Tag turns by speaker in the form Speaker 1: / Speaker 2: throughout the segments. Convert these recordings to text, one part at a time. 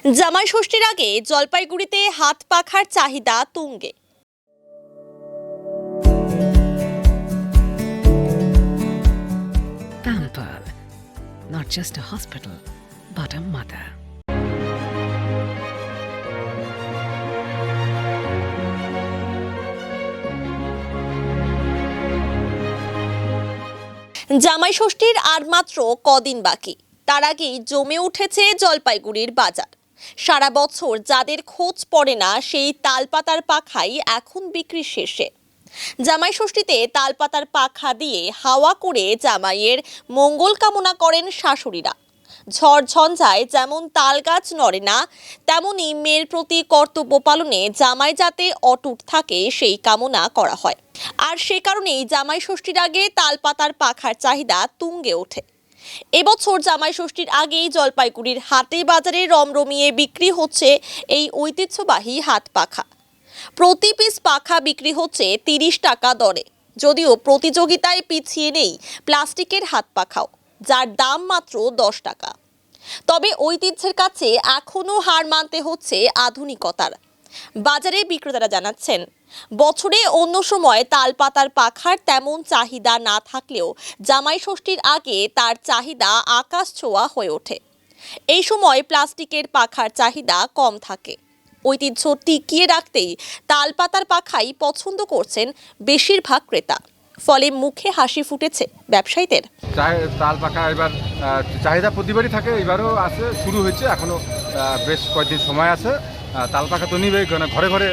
Speaker 1: জামাই ষষ্ঠীর আগে জলপাইগুড়িতে হাত পাখার চাহিদা তুঙ্গে।
Speaker 2: Pamper, not just a hospital, but a mother.
Speaker 1: জামাই ষষ্ঠীর আর মাত্র কদিন বাকি, তার আগেই জমে উঠেছে জলপাইগুড়ির বাজার। সারা বছর যাদের খোঁজ পড়ে না সেই তালপাতার পাখাই এখন বিক্রির শীর্ষে। জামাই ষষ্ঠীতে তালপাতার পাখা দিয়ে হাওয়া করে জামাইয়ের মঙ্গল কামনা করেন শাশুড়িরা। ঝড় ঝঞ্ঝায় যেমন তাল গাছ নড়ে না, তেমনি মেয়ের প্রতি কর্তব্য পালনে জামাই যাতে অটুট থাকে সেই কামনা করা হয়। আর সে কারণেই জামাই ষষ্ঠীর আগে তালপাতার পাখার চাহিদা তুঙ্গে ওঠে। এবছর জামাই ষষ্ঠীর আগেই জলপাইগুড়ির হাটে বাজারে রমরমিয়ে বিক্রি হচ্ছে এই ঐতিহ্যবাহী হাত পাখা। প্রতি পিস পাখা বিক্রি হচ্ছে 30 টাকা দরে। যদিও প্রতিযোগিতায় পিছিয়ে নেই প্লাস্টিকের হাত পাখাও, যার দাম মাত্র 10 টাকা। তবে ঐতিহ্যের কাছে এখনও হার মানতে হচ্ছে আধুনিকতার। বাজারে বিক্রেতারা জানাচ্ছেন, বছরে অন্য সময় তালপাতার পাখার তেমন চাহিদা না থাকলেও জামাই ষষ্ঠীর আগে তার চাহিদা আকাশ ছোঁয়া হয়ে ওঠে। এই সময় প্লাস্টিকের পাখার চাহিদা কম থাকে। ঐতিহ্য টিকিয়ে রাখতেই তালপাতার পাখাই পছন্দ করছেন বেশিরভাগ ক্রেতা। ফলে মুখে হাসি ফুটেছে ব্যবসায়ীদের।
Speaker 3: তাল পাখা এবার চাহিদা প্রতিবারই থাকে, এবারও আছে, শুরু হয়েছে, এখনও বেশ কয়েকদিন সময় আছে। তাল পাখা তো নিবেই, ঘরে ঘরে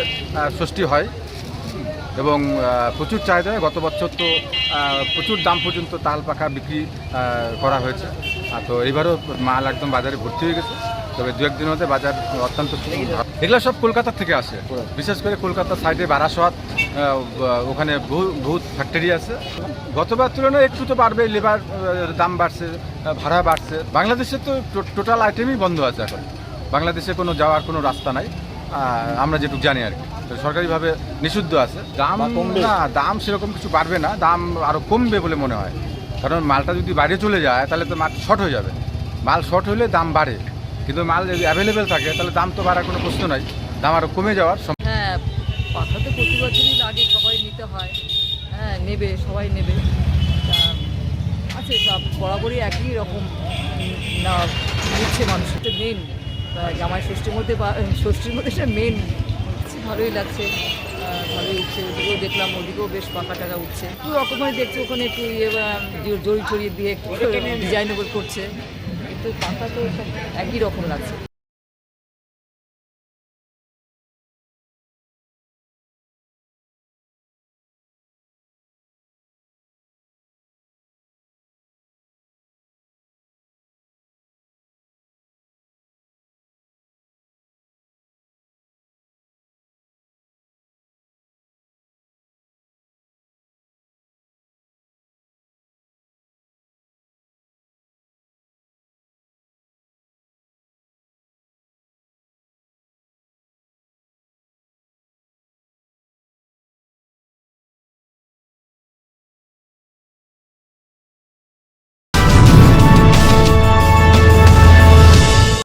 Speaker 3: ষষ্ঠী হয় এবং প্রচুর চাহিদা। গত বছর তো প্রচুর দাম পর্যন্ত তাল পাখা বিক্রি করা হয়েছে। তো এইবারও মাল একদম বাজারে ভর্তি হয়ে গেছে। তবে দু একদিনের মধ্যে বাজার অত্যন্ত, এগুলো সব কলকাতা থেকে আসে, বিশেষ করে কলকাতার সাইডে বারাসত, ওখানে বহুত ফ্যাক্টরি আছে। গতবার তুলনায় একটু তো বাড়বে, লেবার দাম বাড়ছে, ভাড়া বাড়ছে। বাংলাদেশে তো টোটাল আইটেমই বন্ধ আছে এখন, বাংলাদেশে কোনো যাওয়ার কোনো রাস্তা নাই আমরা যেটুকু জানি আর কি। সরকারিভাবে নিষিদ্ধ আছে। দাম না, দাম সেরকম কিছু বাড়বে না, দাম আরও কমবে বলে মনে হয়। কারণ মালটা যদি বাইরে চলে যায় তাহলে তো মাল শর্ট হয়ে যাবে। মাল শর্ট হলে দাম বাড়ে, কিন্তু মাল যদি অ্যাভেলেবেল থাকে তাহলে দাম তো বাড়ার কোনো প্রশ্ন নাই, দাম আরও কমে যাওয়ার।
Speaker 4: হ্যাঁ, পাখা তো প্রতি বছরই লাগে, সবাই নিতে হয়। হ্যাঁ, নেবে, সবাই নেবে। আছে সব বরাবরই একই রকম না নিচ্ছে মানুষ। এটা মেন জামাই ষষ্ঠীর মধ্যে সেটা মেন। ভালোই লাগছে, ভালোই উঠছে। ওদিকেও দেখলাম, ওদিকেও বেশ পাখা টাকা উঠছে। একটু রকমের দেখছে, ওখানে একটু জড়ি চড়িয়ে দিয়ে একটু ডিজাইন করছে, কিন্তু পাখা তো সব একই রকম লাগছে।